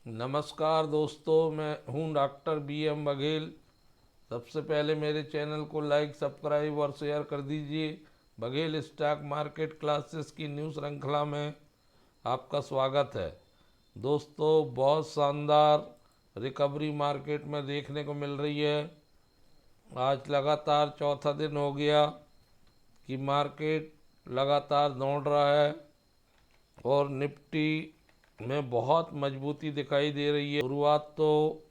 नमस्कार दोस्तों, मैं हूं डॉक्टर BM बघेल। सबसे पहले मेरे चैनल को लाइक, सब्सक्राइब और शेयर कर दीजिए। बघेल स्टॉक मार्केट क्लासेस की न्यू श्रृंखला में आपका स्वागत है। दोस्तों, बहुत शानदार रिकवरी मार्केट में देखने को मिल रही है। आज लगातार चौथा दिन हो गया कि मार्केट लगातार दौड़ रहा है और निफ्टी में बहुत मजबूती दिखाई दे रही है। शुरुआत तो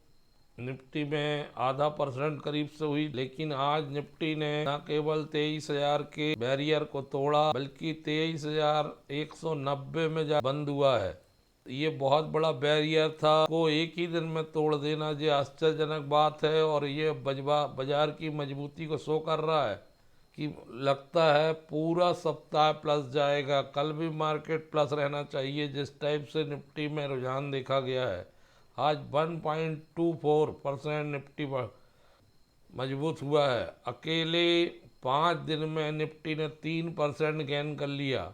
निफ्टी में 0.5% करीब से हुई, लेकिन आज निफ्टी ने न केवल 23,000 के बैरियर को तोड़ा बल्कि 23,190 में जा बंद हुआ है। ये बहुत बड़ा बैरियर था को एक ही दिन में तोड़ देना ये आश्चर्यजनक बात है और ये बाजार की मजबूती को शो कर रहा है कि लगता है पूरा सप्ताह प्लस जाएगा। कल भी मार्केट प्लस रहना चाहिए जिस टाइप से निफ्टी में रुझान देखा गया है। आज 1.24% निफ्टी मजबूत हुआ है। अकेले 5 दिन में निफ्टी ने 3% गेन कर लिया,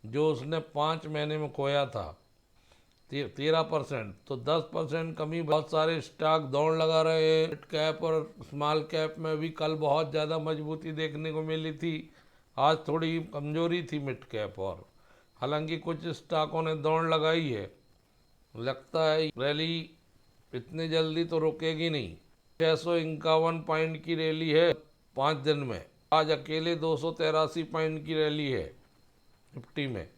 जो उसने 5 महीने में खोया था 13%। तो 10% कमी। बहुत सारे स्टॉक दौड़ लगा रहे हैं। मिड कैप और स्मॉल कैप में भी कल बहुत ज़्यादा मजबूती देखने को मिली थी। आज थोड़ी कमजोरी थी मिड कैप और हालांकि कुछ स्टॉकों ने दौड़ लगाई है। लगता है रैली इतनी जल्दी तो रुकेगी नहीं। 651 पॉइंट की रैली है 5 दिन में। आज अकेले 283 पॉइंट की रैली है निफ्टी में।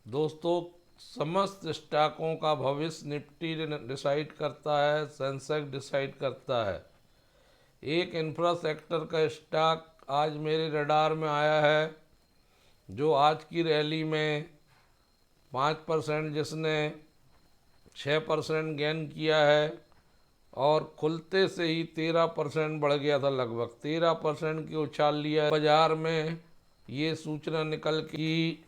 दोस्तों, समस्त स्टॉकों का भविष्य निफ्टी डिसाइड करता है, सेंसेक्स डिसाइड करता है। एक इंफ्रा सेक्टर का स्टॉक आज मेरे रडार में आया है, जो आज की रैली में 5%, जिसने 6% गेन किया है और खुलते से ही 13% बढ़ गया था। लगभग 13% की उछाल लिया है बाजार में। ये सूचना निकल कि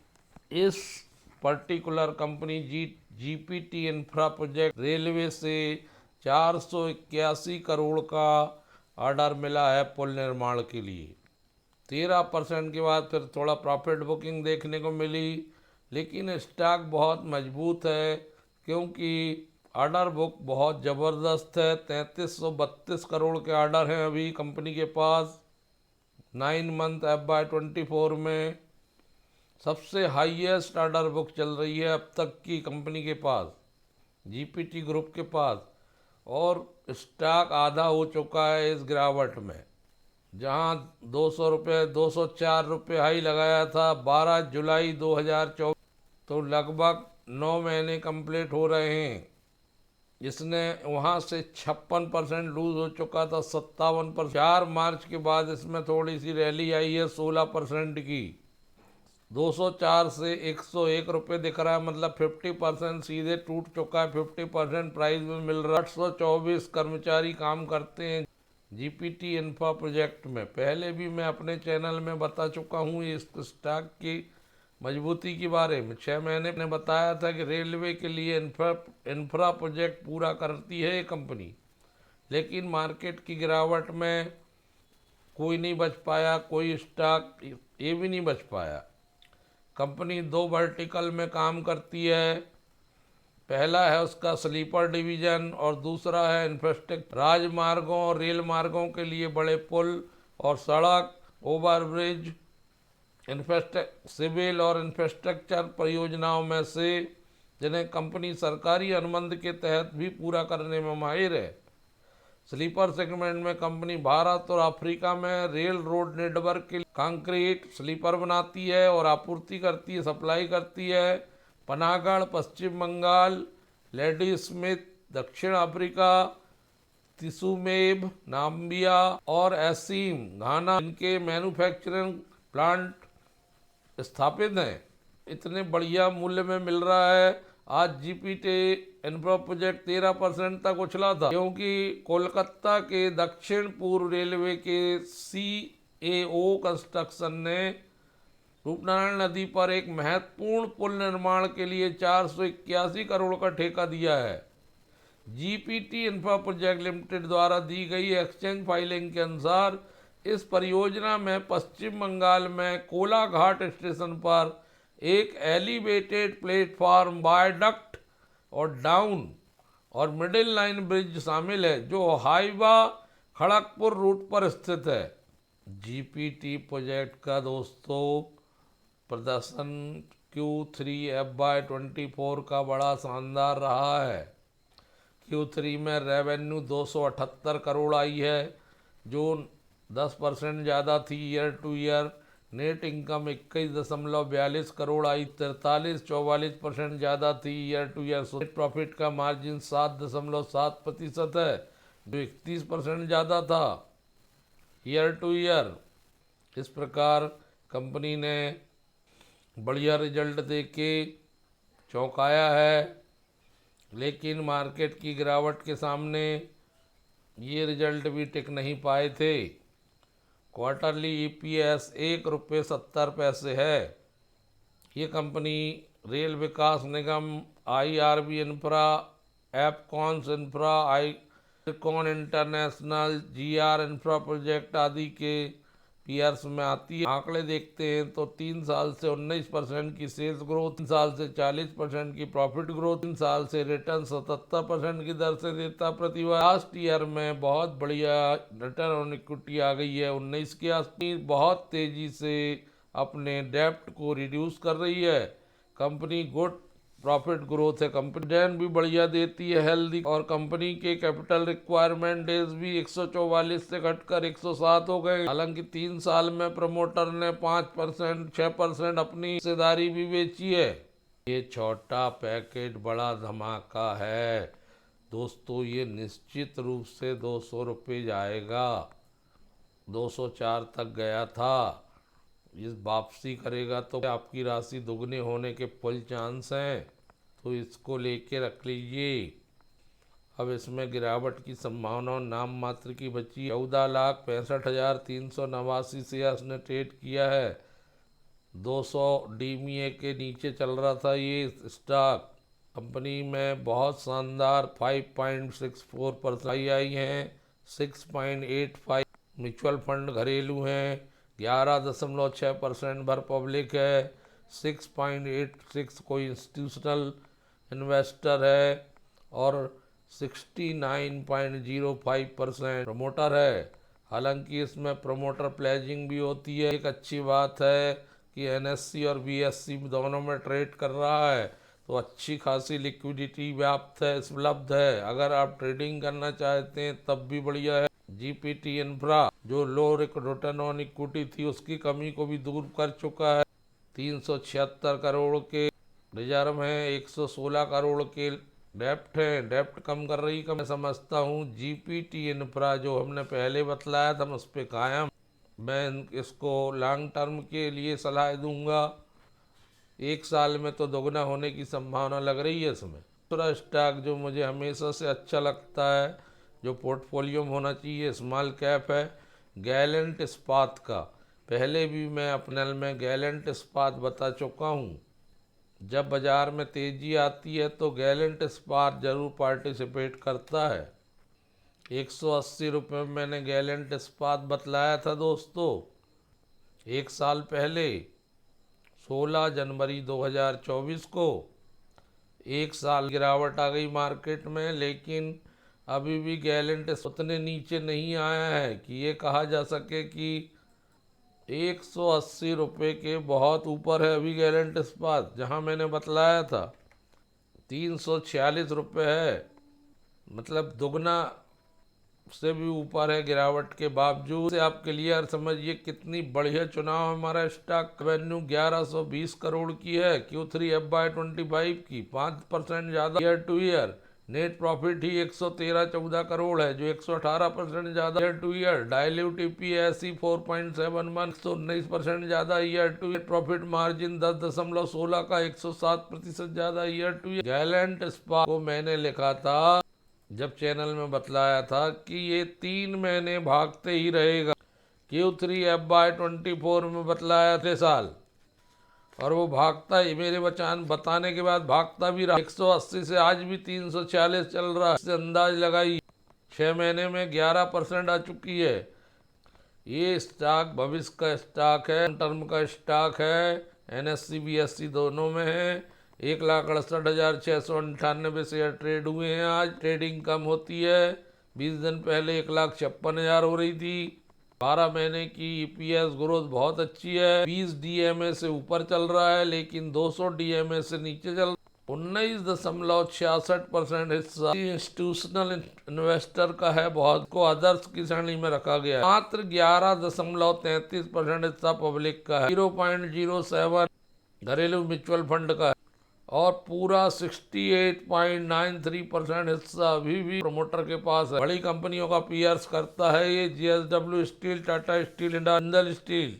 इस particular company GPT infra project railway से 481 करोड़ का ऑर्डर मिला है पुल निर्माण के लिए। 13% के बाद फिर थोड़ा प्रॉफिट बुकिंग देखने को मिली, लेकिन स्टॉक बहुत मजबूत है क्योंकि ऑर्डर बुक बहुत ज़बरदस्त है। 3332 करोड़ के ऑर्डर हैं अभी कंपनी के पास। 9 मंथ FY24 में सबसे हाईएस्ट ऑर्डर बुक चल रही है अब तक की कंपनी के पास, जीपीटी ग्रुप के पास। और स्टॉक आधा हो चुका है इस गिरावट में। जहां 200 रुपये 204 रुपये हाई लगाया था 12 जुलाई 2024, तो लगभग 9 महीने कंप्लीट हो रहे हैं। इसने वहां से 56% लूज हो चुका था, 57%। 4 मार्च के बाद इसमें थोड़ी सी रैली आई है 16% की। 204 से 101 रुपये दिख रहा है, मतलब 50% सीधे टूट चुका है। 50% प्राइस में मिल रहा है। 824 कर्मचारी काम करते हैं जीपीटी इंफ्रा प्रोजेक्ट में। पहले भी मैं अपने चैनल में बता चुका हूँ इस स्टॉक की मजबूती के बारे में। 6 महीने ने बताया था कि रेलवे के लिए इंफ्रा प्रोजेक्ट पूरा करती है ये कंपनी, लेकिन मार्केट की गिरावट में कोई नहीं बच पाया, कोई स्टॉक ये भी नहीं बच पाया। कंपनी 2 वर्टिकल में काम करती है। पहला है उसका स्लीपर डिवीजन और दूसरा है इंफ्रास्ट्रक्चर, राजमार्गों और रेल मार्गों के लिए बड़े पुल और सड़क, ओवरब्रिज, सिविल और इंफ्रास्ट्रक्चर परियोजनाओं में से, जिन्हें कंपनी सरकारी अनुबंध के तहत भी पूरा करने में माहिर है। स्लीपर सेगमेंट में कंपनी भारत और अफ्रीका में रेल रोड नेटवर्क के कंक्रीट स्लीपर बनाती है और आपूर्ति करती है, सप्लाई करती है। पनागढ़ पश्चिम बंगाल, लेडी स्मिथ दक्षिण अफ्रीका, तिसुमेब नाम्बिया और एसीम घाना, इनके मैन्युफैक्चरिंग प्लांट स्थापित हैं। इतने बढ़िया मूल्य में मिल रहा है। आज जीपीटी इंफ्रा प्रोजेक्ट 13% तक उछला था क्योंकि कोलकाता के दक्षिण पूर्व रेलवे के CAO कंस्ट्रक्शन ने रूपनारायण नदी पर एक महत्वपूर्ण पुल निर्माण के लिए 481 करोड़ का ठेका दिया है। जीपीटी इंफ्रा प्रोजेक्ट लिमिटेड द्वारा दी गई एक्सचेंज फाइलिंग के अनुसार इस परियोजना में पश्चिम बंगाल में कोलाघाट स्टेशन पर एक एलिवेटेड प्लेटफॉर्म, वायडक्ट और डाउन और मिडिल लाइन ब्रिज शामिल है जो हाइवा खड़गपुर रूट पर स्थित है। जीपीटी प्रोजेक्ट का दोस्तों प्रदर्शन Q3 FY24 का बड़ा शानदार रहा है। Q3 में रेवेन्यू 278 करोड़ आई है जो 10% ज़्यादा थी year to year. Net income 21.42 crore आई, 43-44% ज़्यादा थी year to year. Net profit का मार्जिन 7.7% है जो 31% ज़्यादा था ईयर टू ईयर। इस प्रकार कंपनी ने बढ़िया रिजल्ट देके चौंकाया है, लेकिन मार्केट की गिरावट के सामने ये रिजल्ट भी टिक नहीं पाए थे। क्वार्टरली EPS ₹1.70 है। ये company Rail Vikas Nigam, IRB infra, Afcons infra, Ircon international, GR infra project आदि के पीयर्स में आती है। आंकड़े देखते हैं तो 3 साल से 19% की सेल्स ग्रोथ, 3 साल से 40% की प्रॉफिट ग्रोथ, 3 साल से रिटर्न 77% की दर से देता प्रतिवर्ष। लास्ट ईयर में बहुत बढ़िया रिटर्न ऑन इक्विटी आ गई है 19 के आसपास। बहुत तेजी से अपने डेप्ट को रिड्यूस कर रही है। कंपनी गुड प्रॉफिट ग्रोथ है, कंपनी डिविडेंड भी बढ़िया देती है हेल्दी, और कंपनी के कैपिटल रिक्वायरमेंट डेज भी 144 से घटकर 107 हो गए। हालांकि 3 साल में प्रमोटर ने 5%, 6% अपनी हिस्सेदारी भी बेची है। ये छोटा पैकेट बड़ा धमाका है दोस्तों। ये निश्चित रूप से 200 रुपये जाएगा, 204 तक गया था। इस वापसी करेगा तो आपकी राशि दुगने होने के फुल चांस हैं, तो इसको लेके रख लीजिए। अब इसमें गिरावट की संभावना नाम मात्र की बची। 14,65,389 शेयर्स ने ट्रेड किया है। 200 DMA के नीचे चल रहा था ये स्टॉक। कंपनी में बहुत शानदार 5.64% आई हैं, 6.85 म्यूचुअल फंड घरेलू हैं, 11.6% भर पब्लिक है, 6.86 कोई इंस्टीट्यूशनल इन्वेस्टर है और 69.05% प्रमोटर है। हालांकि इसमें प्रमोटर प्लेजिंग भी होती है। एक अच्छी बात है कि NSE और BSE दोनों में ट्रेड कर रहा है, तो अच्छी खासी लिक्विडिटी व्याप्त है, उपलब्ध है। अगर आप ट्रेडिंग करना चाहते हैं तब भी बढ़िया है। जीपीटी इंफ्रा जो लो रिटर्न ऑन इक्विटी थी उसकी कमी को भी दूर कर चुका है। 376 करोड़ के रिजर्व हैं, 116 करोड़ के डेप्ट हैं। डेप्ट कम कर रही का मैं समझता हूँ। जीपीटी इंफ्रा जो हमने पहले बतलाया था, हम उस पर कायम। मैं इसको लॉन्ग टर्म के लिए सलाह दूंगा। 1 साल में तो दोगुना होने की संभावना लग रही है इसमें। दूसरा स्टॉक जो मुझे हमेशा से अच्छा लगता है, जो पोर्टफोलियो में होना चाहिए, स्मॉल कैप है, गैलेंट इस्पात का। पहले भी मैं अपने में गैलेंट इस्पात बता चुका हूँ। जब बाजार में तेजी आती है तो गैलेंट इस्पात जरूर पार्टिसिपेट करता है। 180 रुपये में मैंने गैलेंट इस्पात बतलाया था दोस्तों 1 साल पहले, 16 जनवरी 2024 को। 1 साल गिरावट आ गई मार्केट में, लेकिन अभी भी गैलेंट उतने नीचे नहीं आया है कि ये कहा जा सके कि 180 रुपये के बहुत ऊपर है अभी गैलेंट इस्पात। जहां मैंने बतलाया था 346 रुपये है, मतलब दुगना से भी ऊपर है गिरावट के बावजूद। से आप क्लियर समझिए कितनी बढ़िया चुनाव हमारा। स्टॉक रेवेन्यू 1120 करोड़ की है Q3 FY25 की, 5% ज़्यादा year to year. Net profit ही 113-14 करोड़ है जो 118% ज़्यादा year to year. Dilute EPS 4.71, 119% ज़्यादा year to year. Profit margin 10.16 का 107% ज़्यादा ईयर टू ईयर। गैलेंट इस्पात को मैंने लिखा था जब चैनल में बतलाया था कि ये 3 महीने भागते ही रहेगा। Q3 FY24 में बतलाया थे साल, और वो भागता ही, मेरे बताने के बाद भागता भी रहा। 180 से आज भी 340 चल रहा है। इससे अंदाज लगाई 6 महीने में 11% आ चुकी है। ये स्टॉक भविष्य का स्टॉक है, टर्म का स्टॉक है। NSE BSE दोनों में है। 1,68,698 शेयर ट्रेड हुए हैं। आज ट्रेडिंग कम होती है। 20 दिन पहले 1,56,000 हो रही थी। 12 महीने की ईपीएस ग्रोथ बहुत अच्छी है। 20 डीएमए से ऊपर चल रहा है, लेकिन 200 डीएमए से नीचे चल 19.66% हिस्सा इंस्टीट्यूशनल इन्वेस्टर का है, बहुत को अदर्स की श्रेणी में रखा गया है। मात्र 11.33% हिस्सा पब्लिक का है। 0.07 घरेलू म्यूचुअल फंड का है और पूरा 68.93% हिस्सा अभी भी प्रमोटर के पास है। बड़ी कंपनियों का पीयर्स करता है ये JSW steel, Tata steel, Jindal steel,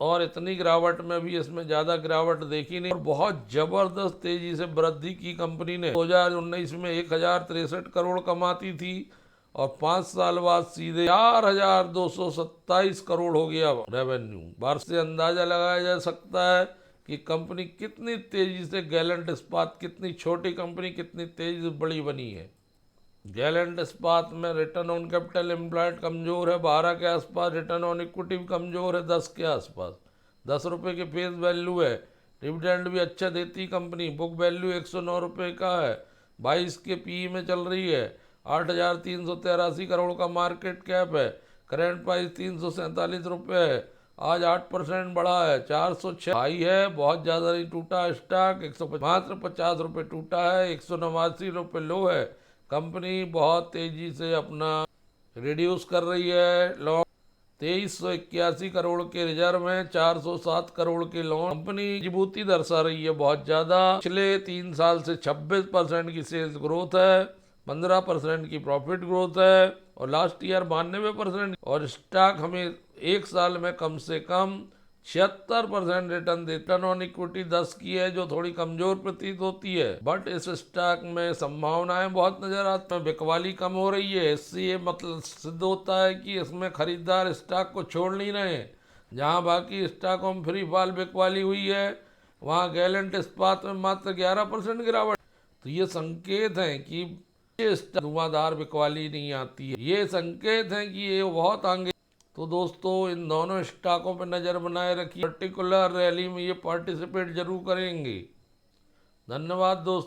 और इतनी गिरावट में भी इसमें ज्यादा गिरावट देखी नहीं और बहुत जबरदस्त तेजी से वृद्धि की। कंपनी ने 2019 में 1,063 करोड़ कमाती थी और 5 साल बाद सीधे 4,227 करोड़ हो गया रेवेन्यू। वर्ष से अंदाजा लगाया जा सकता है कि कंपनी कितनी तेजी से, गैलेंट इस्पात कितनी छोटी कंपनी कितनी तेजी से बड़ी बनी है। गैलेंट इस्पात में रिटर्न ऑन कैपिटल एम्प्लॉयड कमजोर है 12 के आसपास, रिटर्न ऑन इक्विटी भी कमजोर है 10 के आसपास। 10 रुपये की फेस वैल्यू है। डिविडेंड भी अच्छा देती कंपनी। बुक वैल्यू 109 रुपये का है। 22 के पीई में चल रही है। 8,383 करोड़ का मार्केट कैप है। करेंट प्राइस 347 रुपये है। आज 8% बढ़ा है। 406 हाई है, बहुत ज़्यादा नहीं टूटा स्टॉक। 100 मात्र 50 रुपये टूटा है। 189 रुपये लो है। कंपनी बहुत तेजी से अपना रिड्यूस कर रही है। लॉन्ग 2381 करोड़ के रिजर्व हैं, 407 करोड़ के लोन। कंपनी मजबूती दर्शा रही है बहुत ज्यादा। पिछले 3 साल से 26% की सेल्स ग्रोथ है, 15% की प्रॉफिट ग्रोथ है और लास्ट ईयर 92%। और स्टॉक हमें एक साल में कम से कम 76% रिटर्न देता। रिटर्न ऑन इक्विटी 10 की है, जो थोड़ी कमजोर प्रतीत होती है, बट इस स्टॉक में संभावनाएं बहुत नजर आती हैं। बिकवाली कम हो रही है, इससे ये मतलब सिद्ध होता है कि इसमें खरीदार स्टॉक को छोड़ नहीं रहे। जहां बाकी स्टॉकों में फ्री फॉल बिकवाली हुई है, वहां गैलेंट इस्पात में मात्र 11% गिरावट। तो ये संकेत है कि धुआंधार बिकवाली नहीं आती है। ये संकेत है कि ये बहुत आगे। तो दोस्तों, इन दोनों स्टॉकों पर नज़र बनाए रखिए। पर्टिकुलर रैली में ये पार्टिसिपेट जरूर करेंगे। धन्यवाद दोस्तों।